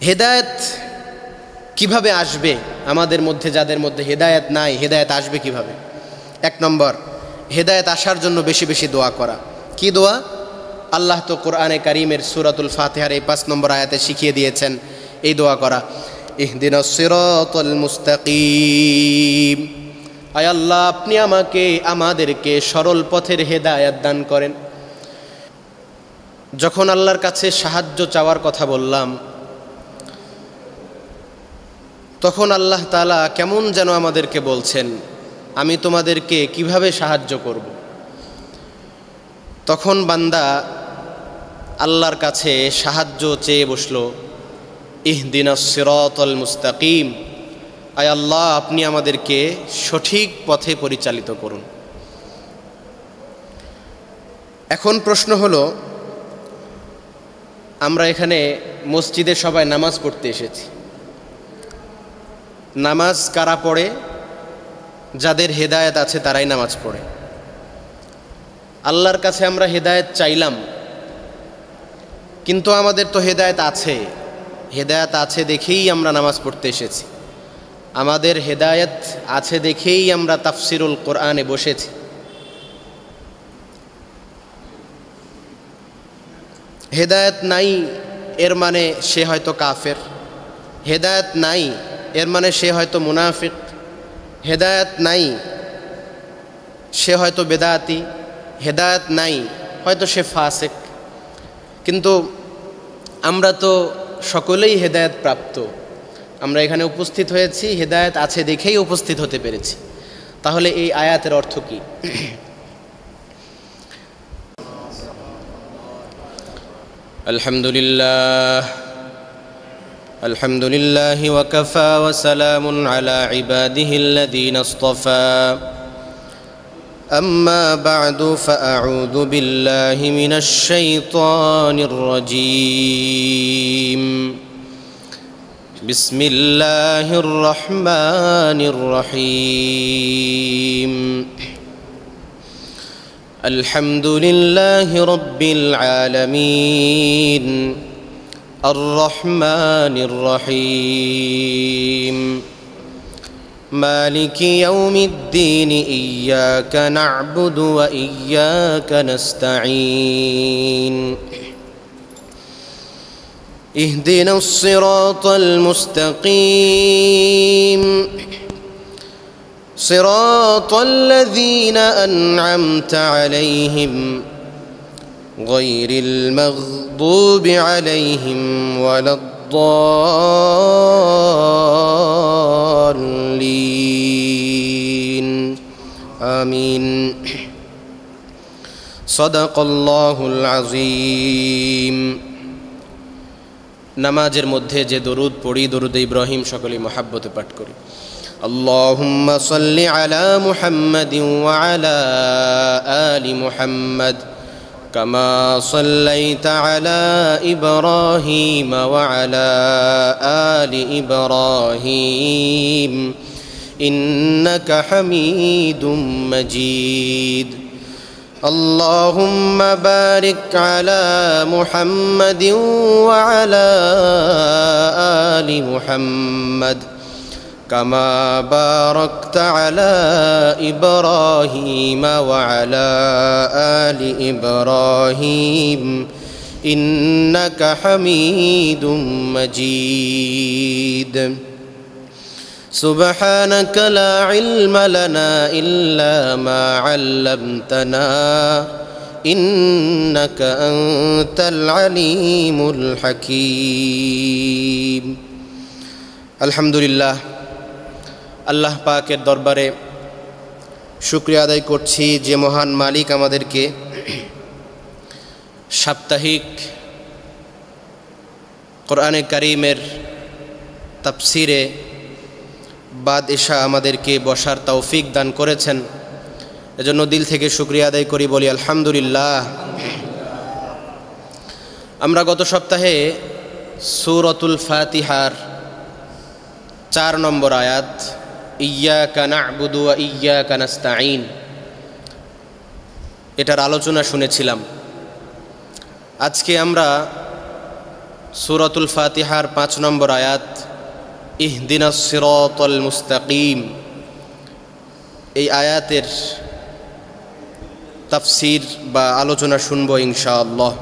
হেদায়েত কিভাবে আসবে? আমাদের মধ্যে যাদের মধ্যে হেদায়েত নাই, হেদায়েত আসবে কিভাবে? এক নম্বর, হেদায়েত আসার জন্য বেশি বেশি দোয়া করা। কি দোয়া? আল্লাহ তো কোরআনে কারীমের সূরাতুল ফাতিহার এই 5 নম্বর আয়াতে শিখিয়ে দিয়েছেন এই দোয়া করা, ইহদিনাস সিরাতাল মুস্তাকিম। আয় আল্লাহ, আপনি আমাদেরকে সরল পথের হেদায়েত দান করেন। যখন আল্লাহর কাছে সাহায্য চাওয়ার কথা বললাম, তখন আল্লাহ তাআলা কেমন যেন আমাদেরকে বলছেন, আমি তোমাদেরকে কিভাবে সাহায্য করব। তখন বান্দা আল্লাহর কাছে সাহায্য চেয়ে বসলো, ইহদিনাস সিরাতাল মুস্তাকিম। আয় আল্লাহ, আপনি আমাদেরকে সঠিক পথে পরিচালিত করুন। এখন প্রশ্ন হলো, আমরা এখানে মসজিদে সবাই নামাজ পড়তে এসেছি। নামাজ কারা পড়ে? যাদের হেদায়েত আছে তারাই নামাজ পড়ে। আল্লাহর কাছে আমরা হেদায়েত চাইলাম, কিন্তু আমাদের তো হেদায়েত আছে। হেদায়েত আছে দেখেই আমরা নামাজ পড়তে এসেছি। আমাদের হেদায়েত আছে দেখেই আমরা তাফসিরুল কোরআনে বসেছি। হেদায়েত নাই এর মানে সে হয়তো কাফের। হেদায়েত নাই এর মানে সে হয়তো মুনাফিক। হেদায়েত নাই সে হয়তো বেদাতি। হেদায়েত নাই হয়তো সে ফাসিক। কিন্তু আমরা তো সকলেই হেদায়েত প্রাপ্ত। আমরা এখানে উপস্থিত হয়েছি হেদায়েত আছে দেখেই উপস্থিত হতে পেরেছি। তাহলে এই আয়াতের অর্থ কি? আলহামদুলিল্লাহ, আলহামদুলিল্লাহি ওয়া কাফা ওয়া সালামুন আলা ইবাদিহিল্লাযীনা ইসতাফা। أما بعد فأعوذ بالله من الشيطان الرجيم. بسم الله الرحمن الرحيم. الحمد لله رب العالمين الرحمن الرحيم مالك يوم الدين إياك نعبد وإياك نستعين اهدنا الصراط المستقيم صراط الذين أنعمت عليهم غير المغضوب عليهم ولا الضالين آمين صدق الله العظيم. নামাজের মধ্যে যে দরুদ পড়ি, দরুদ ইব্রাহিম সকলেই মহাব্বতে পাঠ করি। আল্লাহুম্মা সাল্লি আলা মুহাম্মাদিন ওয়া আলা আলি মুহাম্মাদ কামা সাল্লাইতা আলা ইব্রাহিম ওয়া আলা আলি ইব্রাহিম ইন্নাকা হামিদুম মাজিদ. اللهم بارك على محمد وعلى آل محمد كما باركت على إبراهيم وعلى آل إبراهيم إنك حميد مجيد. سبحانك لا علم لنا إلا ما علمتنا إنك أنت العليم الحكيم. الحمد لله, আল্লাহ পাকের দরবারে শুকরিয়া আদায় করছি যে মহান মালিক আমাদেরকে সাপ্তাহিক কোরআনে কারীমের তাফসিরে বাদ এশা আমাদেরকে বসার তৌফিক দান করেছেন। এজন্য দিল থেকে শুকরিয়া আদায় করি, বলি আলহামদুলিল্লাহ। আমরা গত সপ্তাহে সূরাতুল ফাতিহার 4 নম্বর আয়াত ইয়্যাকা না'বুদু ওয়া ইয়্যাকা নাস্তাঈন এটার আলোচনা শুনেছিলাম। আজকে আমরা সূরাতুল ফাতিহার 5 নম্বর আয়াত ইহদিনাস সিরাতাল মুস্তাকিম, এই আয়াতের তাফসীর বা আলোচনা শুনবো ইনশাআল্লাহ।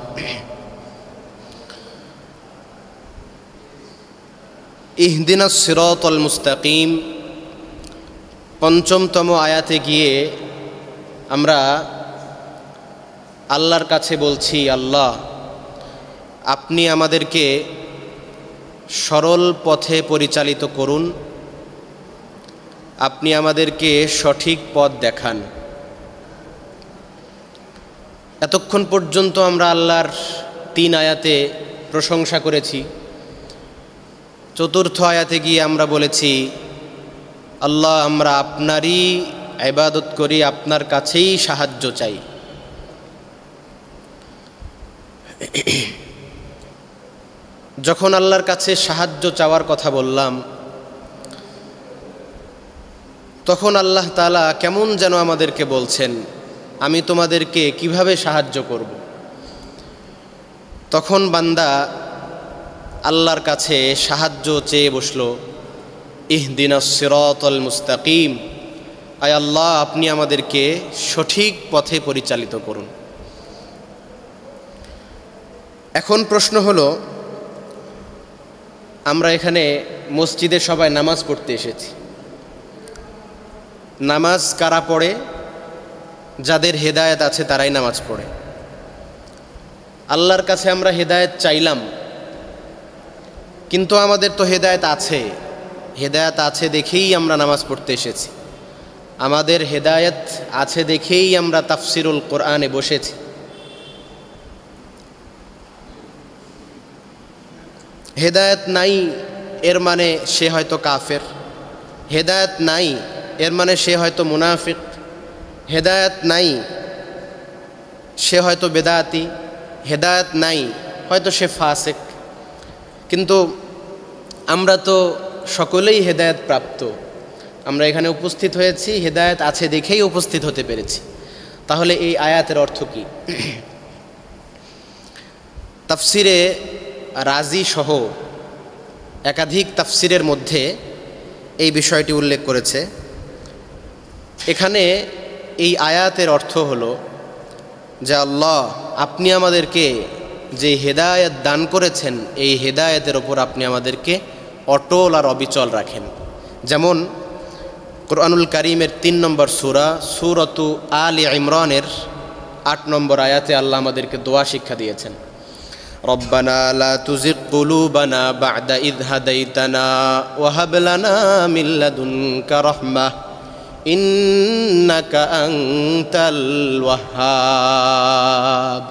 ইহদিনাস সিরাতাল মুস্তাকিম 5তম আয়াতে গিয়ে আমরা আল্লাহর কাছে বলছি, আল্লাহ আপনি আমাদেরকে সরল পথে পরিচালিত করুন, আপনি আমাদেরকে সঠিক পথ দেখান। এতক্ষণ পর্যন্ত আমরা আল্লাহর 3 আয়াতে প্রশংসা করেছি। 4র্থ আয়াতে গিয়ে আমরা বলেছি, আল্লাহ আমরা আপনারই ইবাদত করি, আপনার কাছেই সাহায্য চাই। যখন আল্লাহর কাছে সাহায্য চাওয়ার কথা বললাম, তখন আল্লাহ তাআলা কেমন যেন আমাদেরকে বলছেন, আমি তোমাদেরকে কিভাবে সাহায্য করব। তখন বান্দা আল্লাহর কাছে সাহায্য চেয়ে বসল, ইহদিনাস সিরাতাল মুস্তাকিম, আয় আল্লাহ আপনি আমাদেরকে সঠিক পথে পরিচালিত করুন। এখন প্রশ্ন হলো, আমরা এখানে মসজিদে সবাই নামাজ পড়তে এসেছি। নামাজ কারা পড়ে? যাদের হেদায়েত আছে তারাই নামাজ পড়ে। আল্লাহর কাছে আমরা হেদায়েত চাইলাম, কিন্তু আমাদের তো হেদায়েত আছে। হেদায়েত আছে দেখেই আমরা নামাজ পড়তে এসেছি, আমাদের হেদায়েত আছে দেখেই আমরা তাফসিরুল কোরআনে বসেছি। হেদায়েত নাই এর মানে সে হয়তো কাফের, হেদায়েত নাই এর মানে সে হয়তো মুনাফিক, হেদায়েত নাই সে হয়তো বেদাতি, হেদায়েত নাই হয়তো সে ফাসিক। কিন্তু আমরা তো সকলেই হেদায়েত প্রাপ্ত। আমরা এখানে উপস্থিত হয়েছি, হেদায়েত আছে দেখেই উপস্থিত হতে পেরেছি। তাহলে এই আয়াতের অর্থ কি? তাফসিরে রাজি সহ একাধিক তাফসিরের মধ্যে এই বিষয়টি উল্লেখ করেছে। এখানে এই আয়াতের অর্থ হলো যে আল্লাহ আপনি আমাদেরকে যে হেদায়েত দান করেছেন, এই হেদায়েতের ওপর আপনি আমাদেরকে অটল আর অবিচল রাখেন। যেমন কুরআনুল কারীমের 3 নম্বর সূরা সূরাতু আলে ইমরানের 8 নম্বর আয়াতে আল্লাহ আমাদেরকে দোয়া শিক্ষা দিয়েছেন, রব্বানা লা তুজিগ কুলুবানা বা'দা ইয হাদাইতানা ওয়া হাব লানা মিন লাদুনকা রাহমাহ ইন্নাকা আনতাল ওয়াহ্হাব।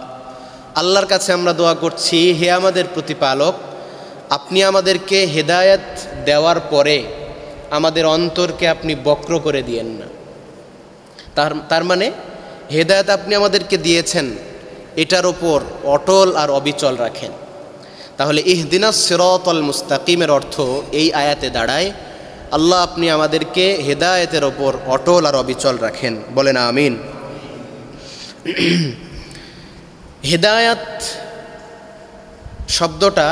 আল্লাহর কাছে আমরা দোয়া করছি, হে আমাদের প্রতিপালক, আপনি আমাদেরকে হেদায়েত দেওয়ার পরে আমাদের অন্তরকে আপনি বক্র করে দিয়েন না। তার মানে হেদায়েত আপনি আমাদেরকে দিয়েছেন, এটার ওপর অটল আর অবিচল রাখেন। তাহলে ইহদিনাস সিরাতাল মুস্তাকিমের অর্থ এই আয়াতে দাঁড়ায়, আল্লাহ আপনি আমাদেরকে হেদায়েতের ওপর অটল আর অবিচল রাখেন। বলেন আমিন। হেদায়েত শব্দটা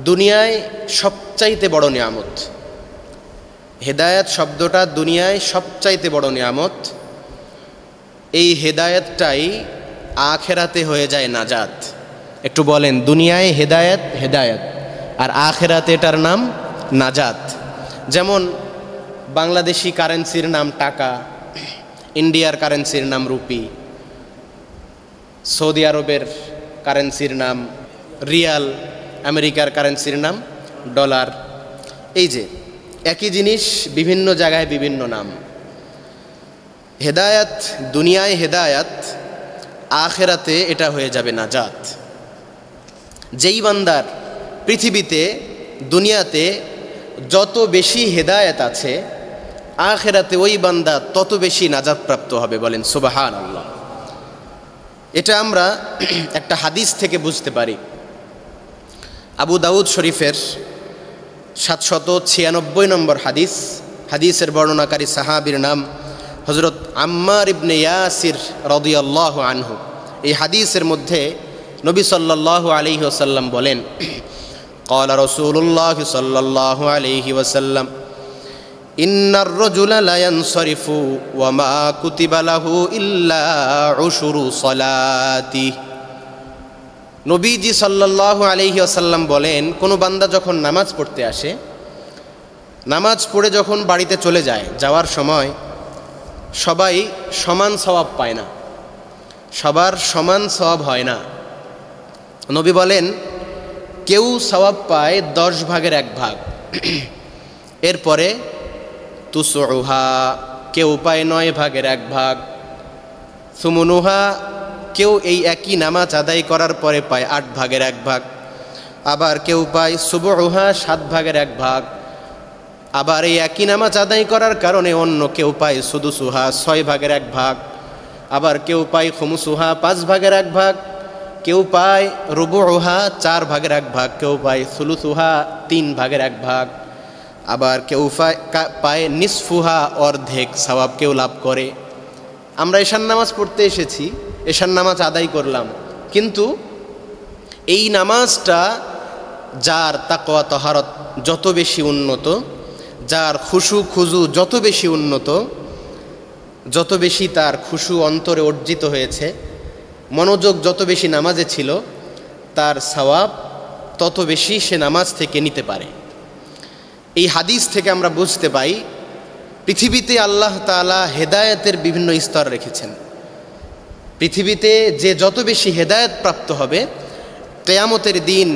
দুনিয়ায় সবচাইতে বড় নিয়ামত। হেদায়েত শব্দটা দুনিয়ায় সবচাইতে বড় নিয়ামত। এই হেদায়েতটাই আখেরাতে হয়ে যায় নাজাত। একটু বলেন, দুনিয়ায় হেদায়েত হেদায়েত, আর আখেরাতে এটার নাম নাজাত। যেমন বাংলাদেশি কারেন্সির নাম টাকা, ইন্ডিয়ার কারেন্সির নাম রুপি, সৌদি আরবের কারেন্সির নাম রিয়াল, আমেরিকার কারেন্সির নাম ডলার। এই যে একই জিনিস বিভিন্ন জায়গায় বিভিন্ন নাম। হেদায়েত দুনিয়ায় হেদায়েত, আখেরাতে এটা হয়ে যাবে নাজাত। যেই বান্দার পৃথিবীতে দুনিয়াতে যত বেশি হেদায়েত আছে, আখেরাতে ওই বান্দা তত বেশি নাজাত প্রাপ্ত হবে। বলেন সুবহানাল্লাহ। এটা আমরা একটা হাদিস থেকে বুঝতে পারি। আবু দাউদ শরীফের 796 নম্বর হাদিস। হাদিসের বর্ণনাকারী সাহাবীর নাম হযরত আম্মার ইবনে ইয়াসির রাদিয়াল্লাহু আনহু। এই হাদিসের মধ্যে নবী সাল্লাল্লাহু আলাইহি ওয়াসাল্লাম বলেন, ক্বালা রাসূলুল্লাহ সাল্লাল্লাহু আলাইহি ওয়াসাল্লাম, ইন্নার রাজুলা লা ইয়ানসারিফু ওয়া মা কুতিবা লাহু ইল্লা উশরু সালাতি। নবীজি সাল্লাল্লাহু আলাইহি ওয়াসাল্লাম বলেন, কোনো বান্দা যখন নামাজ পড়তে আসে, নামাজ পড়ে যখন বাড়িতে চলে যায়, যাওয়ার সময় সবাই সমান সওয়াব পায় না, সবার সমান সওয়াব হয় না। নবী বলেন, কেউ সওয়াব পায় 10 ভাগের 1 ভাগ, এরপরে তুসউহা, কেউ পায় 9 ভাগের 1 ভাগ, সুমনুহা, কেউ এই একই নামাজ আদায় করার পরে পায় 8 ভাগের 1 ভাগ, আবার কেউ পায় সুবউহা 7 ভাগের 1 ভাগ, আবার এই একই নামাজ আদায় করার কারণে অন্য কেউ পায় সুদুসুহা 6 ভাগের 1 ভাগ, আবার কেউ পায় খুমুসুহা 5 ভাগের 1 ভাগ, কেউ পায় রুবুহা 4 ভাগের 1 ভাগ, কেউ পায় সুলুসুহা 3 ভাগের 1 ভাগ, আবার কেউ পায় নিসফুহা অর্ধেক সওয়াব কেউ লাভ করে। আমরা এশার নামাজ পড়তে এসেছি, এশার নামাজ আদায় করলাম, কিন্তু এই নামাজটা যার তাকওয়া তাহারত যত বেশি উন্নত, যার খুশু খুজু যত বেশি উন্নত, যত বেশি তার খুশু অন্তরে অর্জিত হয়েছে, মনোযোগ যত বেশি নামাজে ছিল, তার সওয়াব তত বেশি সে নামাজ থেকে নিতে পারে। এই হাদিস থেকে আমরা বুঝতে পাই, পৃথিবীতে আল্লাহ তাআলা হেদায়েতের বিভিন্ন স্তর রেখেছেন। পৃথিবীতে যে যত বেশি হেদায়েত প্রাপ্ত হবে, কিয়ামতের দিন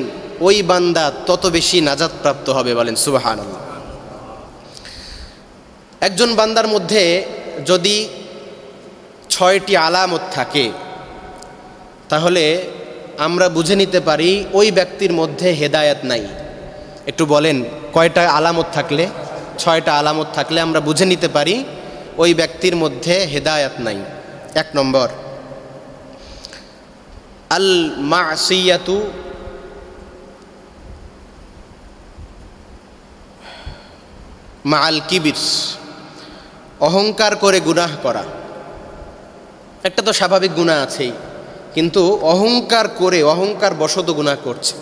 ওই বান্দা তত বেশি নাজাত প্রাপ্ত হবে। বলেন সুবহানাল্লাহ। একজন বান্দার মধ্যে যদি 6টি আলামত থাকে, তাহলে আমরা বুঝে নিতে পারি ওই ব্যক্তির মধ্যে হেদায়েত নাই। একটু বলেন, কয়টা আলামত থাকলে? 6টা আলামত থাকলে আমরা বুঝে নিতে পারি ওই ব্যক্তির মধ্যে হেদায়েত নাই। 1 নম্বর, আল মাসিয়াতু মাআল কিবির, অহংকার করে গুনাহ করা। একটা তো স্বাভাবিক গুনাহ আছেই, কিন্তু অহংকার করে, অহংকার বশত গুনাহ করছে।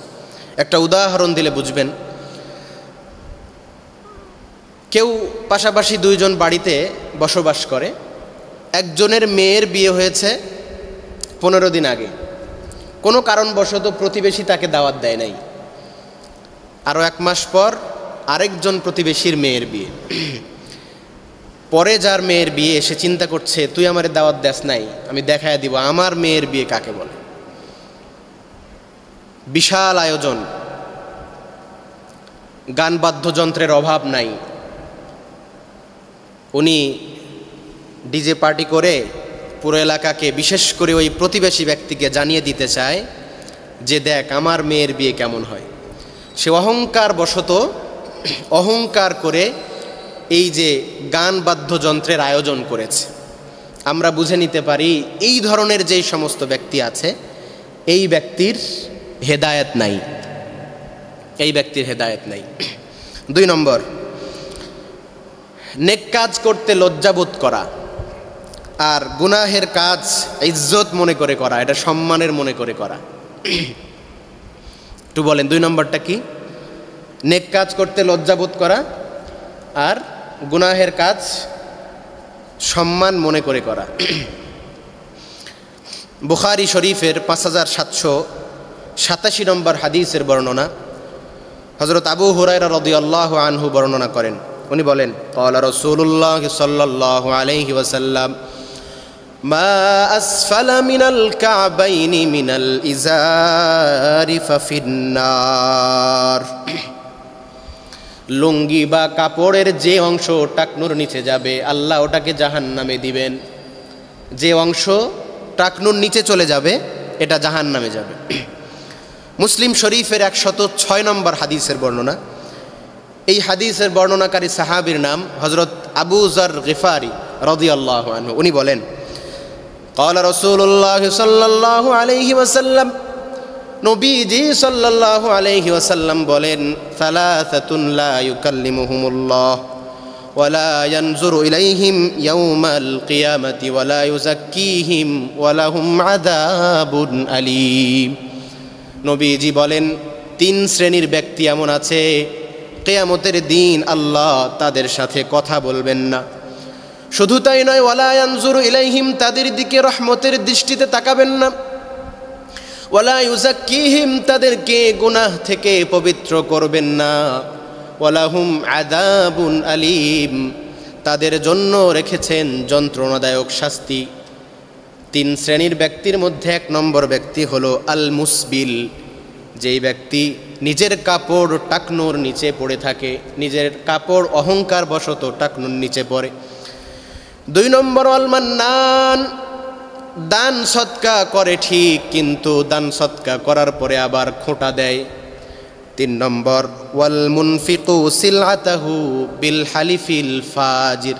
একটা উদাহরণ দিলে বুঝবেন। কেউ পাশাপাশি 2 জন বাড়িতে বসবাস করে, একজনের মেয়ের বিয়ে হয়েছে 15 দিন আগে, কোনো কারণবশত প্রতিবেশী তাকে দাওয়াত দেয় নাই। আরও 1 মাস পর আরেকজন প্রতিবেশীর মেয়ের বিয়ে। পরে যার মেয়ের বিয়ে, এসে চিন্তা করছে, তুই আমারে দাওয়াত দেস নাই, আমি দেখায় দিব আমার মেয়ের বিয়ে কাকে বলে। বিশাল আয়োজন, গান বাদ্যযন্ত্রের অভাব নাই। উনি ডিজে পার্টি করে পুরো এলাকাকে, বিশেষ করে ওই প্রতিবেশী ব্যক্তিকে জানিয়ে দিতে চায় যে দেখ আমার মেয়ের বিয়ে কেমন হয়। সে অহংকার বশত, অহংকার করে এই যে গান বাদ্যযন্ত্রের আয়োজন করেছে। আমরা বুঝে নিতে পারি এই ধরনের যেই সমস্ত ব্যক্তি আছে, এই ব্যক্তির হেদায়েত নাই, এই ব্যক্তির হেদায়েত নাই। 2 নম্বর, নেক কাজ করতে লজ্জাবোধ করা আর গুনাহের কাজ ইজ্জত মনে করে করা, এটা সম্মানের মনে করে করা। একটু বলেন 2 নম্বরটা কি? নেক কাজ করতে লজ্জাবোধ করা আর গুনাহের কাজ সম্মান মনে করে করা। বুখারী শরীফের 5787 নম্বর হাদিসের বর্ণনা, হযরত আবু হুরায়রা রাদিয়াল্লাহু আনহু বর্ণনা করেন। উনি বলেন, ক্বালা রাসূলুল্লাহ সাল্লাল্লাহু আলাইহি ওয়াসাল্লাম, মা আসফালা মিনাল কা'বাইনি মিনাল ইজারি ফাফিন্নার। লুঙ্গি বা কাপড়ের যে অংশ টাকনুর নিচে যাবে, আল্লাহ ওটাকে জাহান্নামে দিবেন। যে অংশ টাকনুর নিচে চলে যাবে, এটা জাহান্নামে যাবে। মুসলিম শরীফের 106 নম্বর হাদিসের বর্ণনা। এই হাদিসের বর্ণনাকারী সাহাবীর নাম হযরত আবু যর গিফারি রাদিয়াল্লাহু আনহু। উনি বলেন, ক্বালা রাসূলুল্লাহ সাল্লাল্লাহু আলাইহি ওয়াসাল্লাম, নবীজি সাল্লাল্লাহু আলাইহি ওয়াসাল্লাম বলেন, সালাসাতুন লা ইউকাল্লিমুহুমুল্লাহ ওয়া লা ইয়ানজুরু ইলাইহিম ইয়াওমাল কিয়ামাতি ওয়া লা ইউযাক্কিহিম ওয়া লাহুম আযাবুন আলীম। নবীজি বলেন 3 শ্রেণীর ব্যক্তি এমন আছে কিয়ামতের দিন আল্লাহ তাদের সাথে কথা বলবেন না। শুধু তাই নয়, ওয়ালা ইয়ানজুরু ইলাইহিম, তাদের দিকে রহমতের দৃষ্টিতে তাকাবেন না। ওয়ালা ইউযাক্কিহিম, তাদেরকে গুনাহ থেকে পবিত্র করবেন না। ওয়ালাহুম আযাবুন আলীম, তাদের জন্য রেখেছেন যন্ত্রণাদায়ক শাস্তি। 3 শ্রেণীর ব্যক্তির মধ্যে 1 নম্বর ব্যক্তি হলো আল মুসবিল, যেই ব্যক্তি নিজের কাপড় টাকনুর নিচে পড়ে থাকে, নিজের কাপড় অহংকার বশত টাকনুর নিচে পড়ে। 2 নম্বর আল মান্নান, দান সৎকা করে ঠিক, কিন্তু দান সৎকা করার পরে আবার খোঁটা দেয়। 3 নম্বর ওয়াল মুনফিকু সিলআতাহু বিল হালিফিল ফাজির,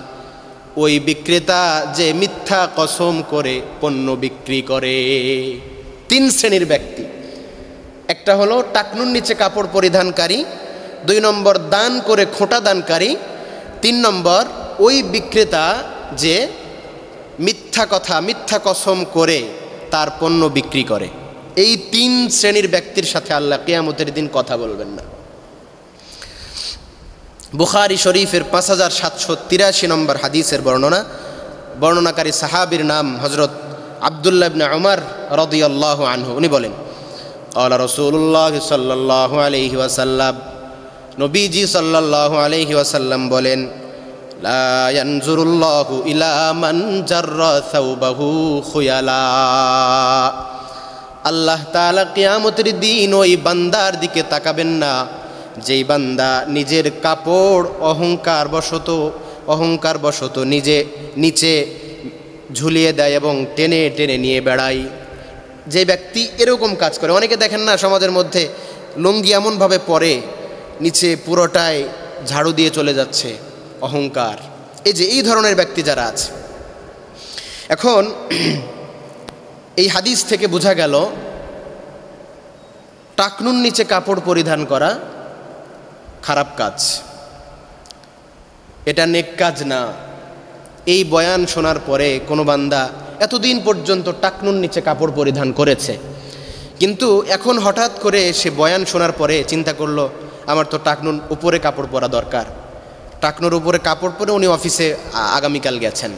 ওই বিক্রেতা যে মিথ্যা কসম করে পণ্য বিক্রি করে। 3 শ্রেণীর ব্যক্তি, একটা হলো টাকনুর নিচে কাপড় পরিধানকারী, 2 নম্বর দান করে খোঁটা দানকারী, 3 নম্বর ওই বিক্রেতা যে মিথ্যা কথা মিথ্যা কসম করে তার পণ্য বিক্রি করে। এই 3 শ্রেণীর ব্যক্তির সাথে আল্লাহ কিয়ামতের দিন কথা বলবেন না। বুখারী শরীফের 5783 নম্বর হাদিসের বর্ণনাকারী সাহাবীর নাম হযরত আব্দুল্লাহ ইবনে উমর রাদিয়াল্লাহু আনহু। উনি বলেন, ক্বালা রাসূলুল্লাহ সাল্লাল্লাহু আলাইহি ওয়াসাল্লাম, নবীজি সাল্লাল্লাহু আলাইহি ওয়াসাল্লাম বলেন, লা ইয়ানজুরুল্লাহু ইলা মান জাররা সাওবাহু খুয়ালা, আল্লাহ তাআলা কিয়ামতের দিন ওই বান্দার দিকে তাকাবেন না যেই বান্দা নিজের কাপড় অহংকার বশত নিজে নিচে ঝুলিয়ে দেয় এবং টেনে টেনে নিয়ে বেড়ায়। যে ব্যক্তি এরকম কাজ করে, অনেকে দেখেন না সমাজের মধ্যে লুঙ্গি এমনভাবে পরে নিচে পুরোটাই ঝাড়ু দিয়ে চলে যাচ্ছে, অহংকার। এই ধরনের ব্যক্তি যারা আছে, এখন এই হাদিস থেকে বোঝা গেল টাকনুর নিচে কাপড় পরিধান করা খারাপ কাজ, এটা নেক কাজ না। এই বয়ান শোনার পরে কোনো বান্দা এতদিন পর্যন্ত টাকনুর নিচে কাপড় পরিধান করেছে, কিন্তু এখন হঠাৎ করে সে বয়ান শোনার পরে চিন্তা করলো আমার তো টাকনুর উপরে কাপড় পরা দরকার। টাকনুর উপরে কাপড় পরে উনি অফিসে আগামীকাল গেছেন,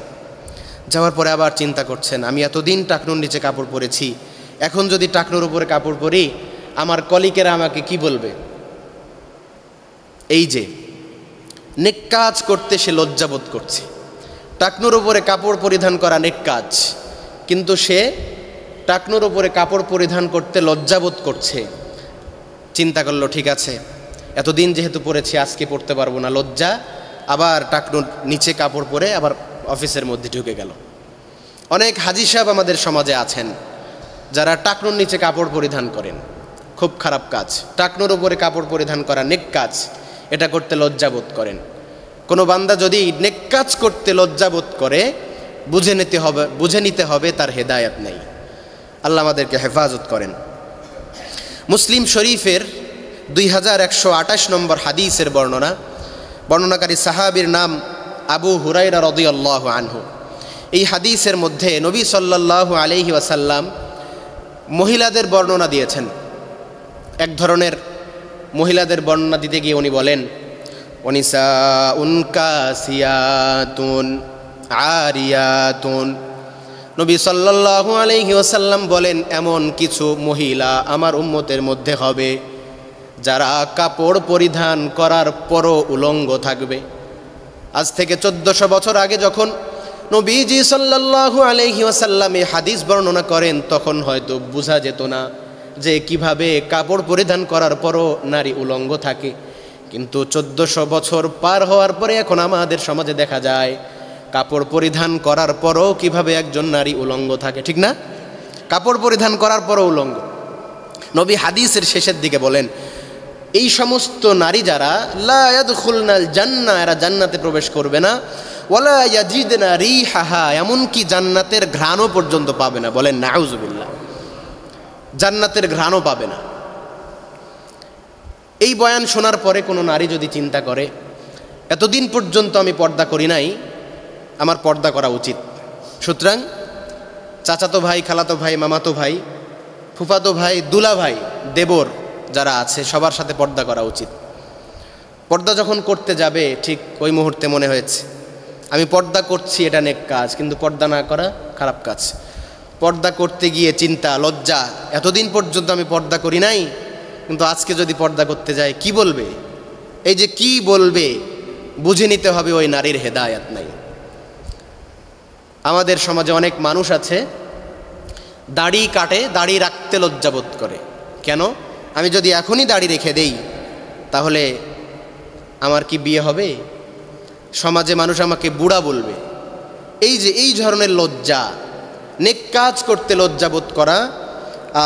যাওয়ার পরে আবার চিন্তা করছেন আমি এতদিন টাকনুর নিচে কাপড় পরেছি, এখন যদি টাকনুর উপরে কাপড় পরি আমার কলিগেরা আমাকে কি বলবে। এই যে নেক কাজ করতে সে লজ্জাবোধ করছে। টাকনুর উপরে কাপড় পরিধান করা নেক কাজ, কিন্তু সে টাকনুর উপরে কাপড় পরিধান করতে লজ্জাবোধ করছে। চিন্তা করলো ঠিক আছে, এতদিন যেহেতু পরেছি আজকে পরতে পারবো না, লজ্জা, আবার টাকনুর নিচে কাপড় পরে আবার অফিসের মধ্যে ঢুকে গেল। অনেক হাজি সাহেব আমাদের সমাজে আছেন যারা টাকনুর নিচে কাপড় পরিধান করেন, খুব খারাপ কাজ। টাকনুর উপরে কাপড় পরিধান করা নেক কাজ, এটা করতে লজ্জাবোধ করেন। কোনো বান্দা যদি নেক কাজ করতে লজ্জাবোধ করে বুঝে নিতে হবে তার হেদায়েত নেই। আল্লাহ আমাদেরকে হেফাজত করেন। মুসলিম শরীফের 2128 নম্বর হাদিসের বর্ণনাকারী সাহাবীর নাম আবু হুরায়রা রাদিয়াল্লাহু আনহু। এই হাদিসের মধ্যে নবী সাল্লাল্লাহু আলাইহি ওয়াসাল্লাম মহিলাদের বর্ণনা দিয়েছেন। এক ধরনের মহিলাদের বর্ণনা দিতে গিয়ে উনি বলেন, ওনিসাউন কাসিয়াতুন আরিয়াতুন। নবী সাল্লাল্লাহু আলাইহি ওয়াসাল্লাম বলেন এমন কিছু মহিলা আমার উম্মতের মধ্যে হবে যারা কাপড় পরিধান করার পরও উলঙ্গ থাকবে। আজ থেকে 1400 বছর আগে যখন নবীজি সাল্লাল্লাহু আলাইহি ওয়াসাল্লাম এই হাদিস বর্ণনা করেন তখন হয়তো বোঝা যেত না যে কিভাবে কাপড় পরিধান করার পরও নারী উলঙ্গ থাকে। কিন্তু 1400 বছর পার হওয়ার পরে এখন আমাদের সমাজে দেখা যায় কাপড় পরিধান করার পরও কিভাবে একজন নারী উলঙ্গ থাকে, ঠিক না? কাপড় পরিধান করার পরও উলঙ্গ। নবী হাদিসের শেষের দিকে বলেন এই সমস্ত নারী যারা লা ইয়াদখুলনাল জান্নাহ, এরা জান্নাতে প্রবেশ করবে না, ওয়ালা ইয়াজিদনা রিহাহা, এমনকি জান্নাতের ঘ্রাণও পর্যন্ত পাবে না। বলেন নাউযুবিল্লাহ, জান্নাতের ঘ্রাণও পাবে না। এই বয়ান শোনার পরে কোনো নারী যদি চিন্তা করে এতদিন পর্যন্ত আমি পর্দা করি নাই, আমার পর্দা করা উচিত। সুতরাং চাচাতো ভাই, খালাতো ভাই, মামাতো ভাই, ফুফাতো ভাই, দুলা ভাই, দেবর যারা আছে সবার সাথে পর্দা করা উচিত। পর্দা যখন করতে যাবে ঠিক ওই মুহূর্তে মনে হয়েছে আমি পর্দা করছি, এটা নেক কাজ, কিন্তু পর্দা না করা খারাপ কাজ। পর্দা করতে গিয়ে চিন্তা, লজ্জা, এতদিন পর্যন্ত আমি পর্দা করি নাই, কিন্তু আজকে যদি পর্দা করতে যাই কি বলবে? এই যে কি বলবে বুঝে নিতে হবে ওই নারীর হেদায়েত নাই। আমাদের সমাজে অনেক মানুষ আছে দাড়ি কাটে, দাড়ি রাখতে লজ্জাবোধ করে। কেন? আমি যদি এখনই দাড়ি রেখে দেই তাহলে আমার কি বিয়ে হবে? সমাজে মানুষ আমাকে বুড়া বলবে। এই যে এই ধরনের লজ্জা, নেক কাজ করতে লজ্জাবোধ করা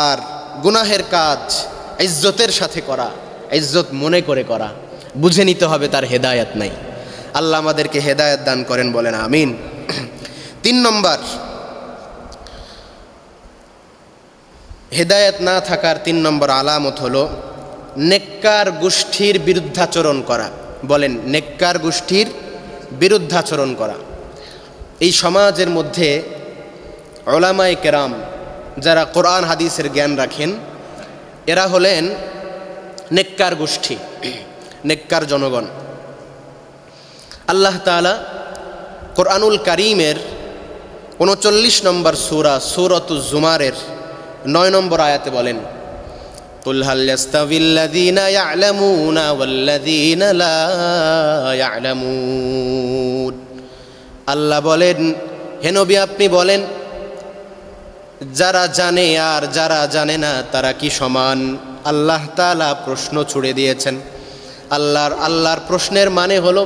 আর গুনাহের কাজ ইজ্জতের সাথে করা, ইজ্জত মনে করে করা, বুঝে নিতে হবে তার হেদায়েত নাই। আল্লাহ আমাদেরকে হেদায়েত দান করেন, বলেন আমিন। 3 নম্বর, হেদায়েত না থাকার 3 নম্বর আলামত হলো নেককার গোষ্ঠীর বিরুদ্ধাচরণ করা। বলেন, নেককার গোষ্ঠীর বিরুদ্ধাচরণ করা। এই সমাজের মধ্যে উলামায়ে কেরাম যারা কোরআন হাদিসের জ্ঞান রাখেন, এরা হলেন নেককার গোষ্ঠী, নেককার জনগণ। আল্লাহ তাআলা কোরআনুল কারীমের 39 নম্বর সূরা সূরাতুজ জুমারের 9 নম্বর আয়াতে বলেন, কুল হাল ইয়াস্তাবিল্লাযীনা ইয়া'লামুনা ওয়াল্লাযীনা লা ইয়া'লামুন। আল্লাহ বলেন, হে নবী আপনি বলেন, যারা জানে আর যারা জানে না তারা কি সমান? আল্লাহ তাআলা প্রশ্ন ছুড়ে দিয়েছেন। আল্লাহর প্রশ্নের মানে হলো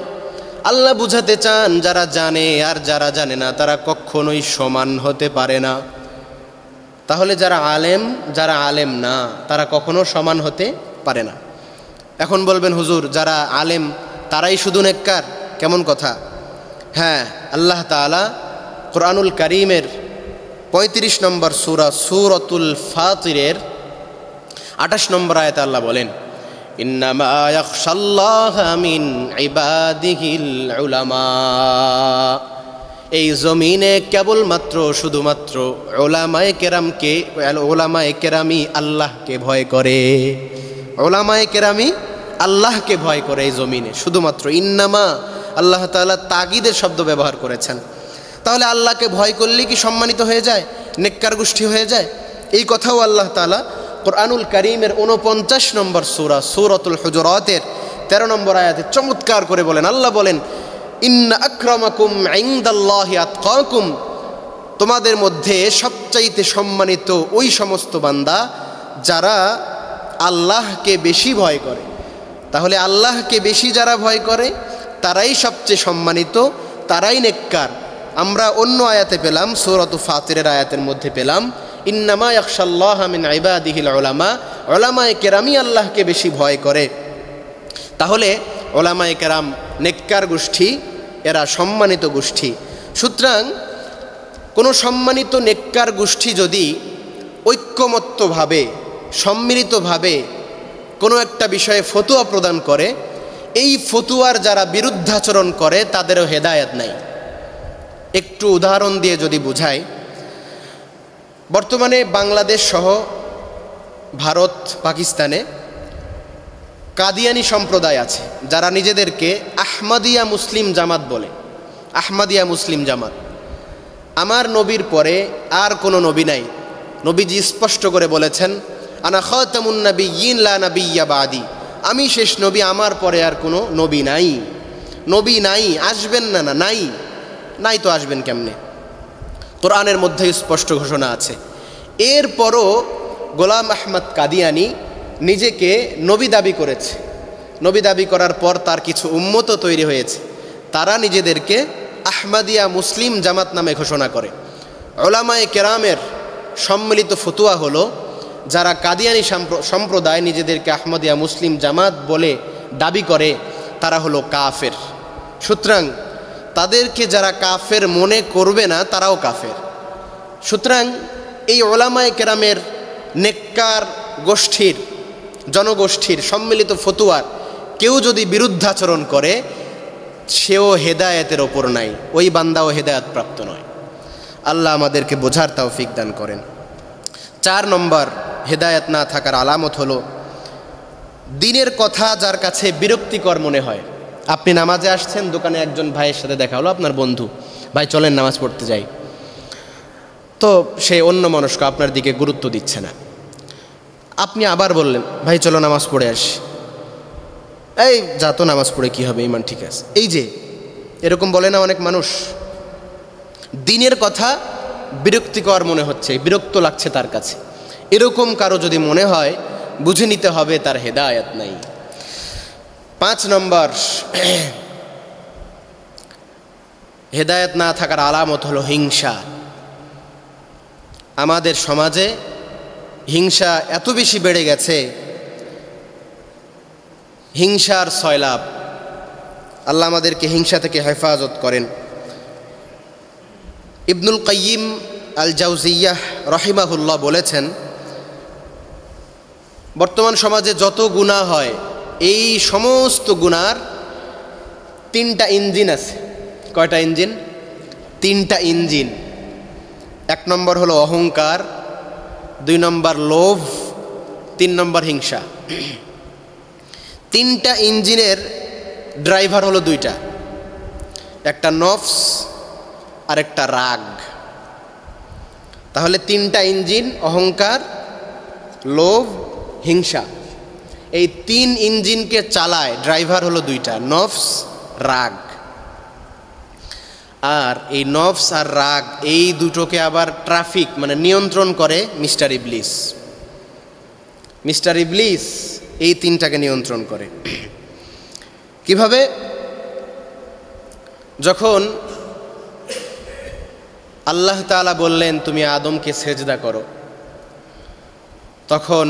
আল্লাহ বুঝাতে চান যারা জানে আর যারা জানে না তারা কখনোই সমান হতে পারে না। তাহলে যারা আলেম না তারা কখনো সমান হতে পারে না। এখন বলবেন হুজুর যারা আলেম তারাই শুধু নেককার, কেমন কথা? হ্যাঁ, আল্লাহ তাআলা কোরআনুল কারীমের 35 নম্বর সূরা সূরাতুল ফাতিরের 28 নম্বর আয়াতে আল্লাহ বলেন, ইন্নামা ইয়াখশাল্লাহা মিন ইবাদিহিল উলামা। এই জমিনে কেবলমাত্র শুধুমাত্র উলামায়ে কেরামই আল্লাহকে ভয় করে। উলামায়ে কেরামই আল্লাহকে ভয় করে এই জমিনে, শুধুমাত্র। ইন্নামা, আল্লাহ তাআলা তাগিদের শব্দ ব্যবহার করেছেন। তাহলে আল্লাহকে ভয় করলে কি সম্মানিত হয়ে যায়, নেককার গোষ্ঠী হয়ে যায়? এই কথাও আল্লাহ তাআলা কোরআনুল কারীমের 49 নম্বর সূরা সূরাতুল হুজুরাতের 13 নম্বর আয়াতে চমৎকার করে বলেন। আল্লাহ বলেন, ইন্না আকরামাকুম ইনদাল্লাহি আতকাকুম। তোমাদের মধ্যে সবচাইতে সম্মানিত ওই সমস্ত বান্দা যারা আল্লাহকে বেশি ভয় করে। তাহলে আল্লাহকে বেশি যারা ভয় করে তারাই সবচেয়ে সম্মানিত, তারাই নেককার। আমরা অন্য আয়াতে পেলাম, সূরাতুল ফাতিরের আয়াতের মধ্যে পেলাম, ইন্নামা ইয়াখশাল্লাহা মিন ইবাদিহিল উলামা। উলামায়ে কেরামই আল্লাহকে বেশি ভয় করে। তাহলে উলামায়ে কেরাম নেককার গোষ্ঠী, এরা সম্মানিত গোষ্ঠী। সুতরাং কোনো সম্মানিত নেককার গোষ্ঠী যদি ঐক্যমত্যভাবে, সম্মিলিতভাবে কোনো একটা বিষয়ে ফতোয়া প্রদান করে, এই ফতোয়ার যারা বিরুদ্ধাচরণ করে তাদেরও হেদায়েত নাই। একটু উদাহরণ দিয়ে যদি বুঝাই, বর্তমানে বাংলাদেশ সহ ভারত, পাকিস্তানে কাদিয়ানি সম্প্রদায় আছে যারা নিজেদেরকে আহমদিয়া মুসলিম জামাত বলে। আহমদিয়া মুসলিম জামাত। আমার নবীর পরে আর কোনো নবী নাই। নবীজি স্পষ্ট করে বলেছেন, আনা খাতামুন নাবিয়্যিন লা নাবিয়্যা বাদি। আমি শেষ নবী, আমার পরে আর কোনো নবী নাই। নবী নাই, আসবেন না, নাই তো আসবেন কেমনে? কোরআনের মধ্যে স্পষ্ট ঘোষণা আছে। এরপরও গোলাম আহমদ কাদিয়ানি নিজেকে নবী দাবি করেছে। নবী দাবি করার পর তার কিছু উম্মত তৈরি হয়েছে, তারা নিজেদেরকে আহমদিয়া মুসলিম জামাত নামে ঘোষণা করে। উলামায়ে কেরামের সম্মিলিত ফতোয়া হলো, যারা কাদিয়ানি সম্প্রদায় নিজেদেরকে আহমদিয়া মুসলিম জামাত বলে দাবি করে তারা হলো কাফের। সুতরাং তাদেরকে যারা কাফের মনে করবে না তারাও কাফের। সুতরাং এই উলামায়ে কেরামের নেককার গোষ্ঠীর, জনগোষ্ঠীর সম্মিলিত ফতোয়ার কেউ যদি বিরুদ্ধাচরণ করে সেও হেদায়েতের ওপর নাই, ওই বান্দাও হেদায়েত প্রাপ্ত নয়। আল্লাহ আমাদেরকে বোঝার তৌফিক দান করেন। 4 নম্বর হেদায়েত না থাকার আলামত হলো দিনের কথা যার কাছে বিরক্তিকর মনে হয়। আপনি নামাজে আসছেন, দোকানে একজন ভাইয়ের সাথে দেখা হলো, আপনার বন্ধু, ভাই চলেন নামাজ পড়তে যাই, তো সে অন্য মনস্ক আপনার দিকে গুরুত্ব দিচ্ছে না। আপনি আবার বললেন ভাই চলো নামাজ পড়ে আসি, এই যা তো নামাজ পড়ে কি হবে, ইমান ঠিক আছে। এই যে এরকম বলে না অনেক মানুষ, দিনের কথা বিরক্তিকর মনে হচ্ছে, বিরক্ত লাগছে তার কাছে। এরকম কারো যদি মনে হয় বুঝে নিতে হবে তার হেদায়েত নাই। 5 নম্বর, হেদায়েত না থাকার আলামত হলো হিংসা। আমাদের সমাজে হিংসা এত বেশি বেড়ে গেছে, হিংসার সয়লাব। আল্লাহ আমাদেরকে হিংসা থেকে হেফাজত করেন। ইবনুল কাইয়িম আল জাওজিয়াহ রাহিমাহুল্লাহ বলেছেন, বর্তমান সমাজে যত গুনাহ হয় এই সমস্ত গুনার 3টা ইঞ্জিন আছে। কয়টা ইঞ্জিন? 3টা ইঞ্জিন। 1 নম্বর হলো অহংকার, 2 নম্বর লোভ, 3 নম্বর হিংসা। 3টা ইঞ্জিনের ড্রাইভার হলো 2টা, একটা নফস আর একটা রাগ। তাহলে 3টা ইঞ্জিন, অহংকার, লোভ, হিংসা, এই 3 ইঞ্জিনকে চালায়, ড্রাইভার হলো 2টা, নফস, রাগ। আর এই নফস আর রাগ এই দুটোকে আবার ট্রাফিক মানে নিয়ন্ত্রণ করে মিস্টার ইবলিস। মিস্টার ইবলিস এই 3টাকে নিয়ন্ত্রণ করে। কিভাবে? যখন আল্লাহ তাআলা বললেন তুমি আদমকে সেজদা করো, তখন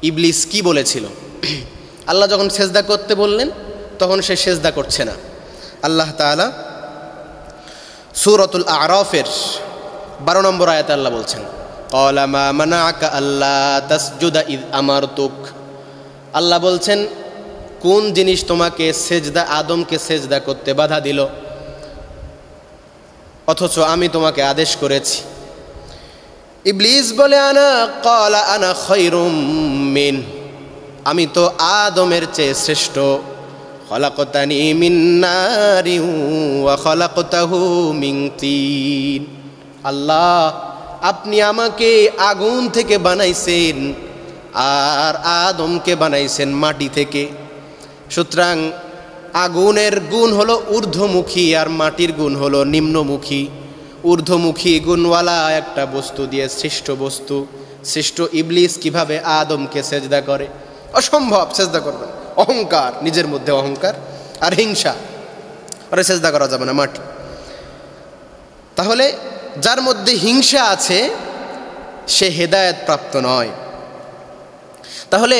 ইবলিস কি বলেছিল? আল্লাহ যখন সেজদা করতে বললেন তখন সে সেজদা করছে না। আল্লাহ তাআলা সূরাতুল আরাফের 12 নম্বর আয়াতে আল্লাহ বলছেন, ক্বালা মা মানাআকা আল্লা তাসজুদা ইয আমারতুক। আল্লাহ বলছেন কোন জিনিস তোমাকে সেজদা, আদমকে সেজদা করতে বাধা দিল অথচ আমি তোমাকে আদেশ করেছি? ইবলিস বলে ক্বালা আনা খায়রুম মিন, আমি তো আদমের চেয়ে শ্রেষ্ঠ। খলাকতানি মিন নারিন ওয়া খলাকতাহু মিন তিন। আল্লাহ আপনি আমাকে আগুন থেকে বানাইছেন আর আদমকে বানাইছেন মাটি থেকে। সুতরাং আগুনের গুণ হলো ঊর্ধ্বমুখী আর মাটির গুণ হলো নিম্নমুখী। ঊর্ধ্বমুখী গুণওয়ালা একটা বস্তু দিয়ে সৃষ্ট বস্তু, সৃষ্ট ইবলিস কিভাবে আদমকে সেজদা করে? অসম্ভব, সেজদা করবে না। অহংকার, নিজের মধ্যে অহংকার আর হিংসা, আর সেজদা করা যাবে না, মাটি। তাহলে যার মধ্যে হিংসা আছে সে হেদায়েত প্রাপ্ত নয়। তাহলে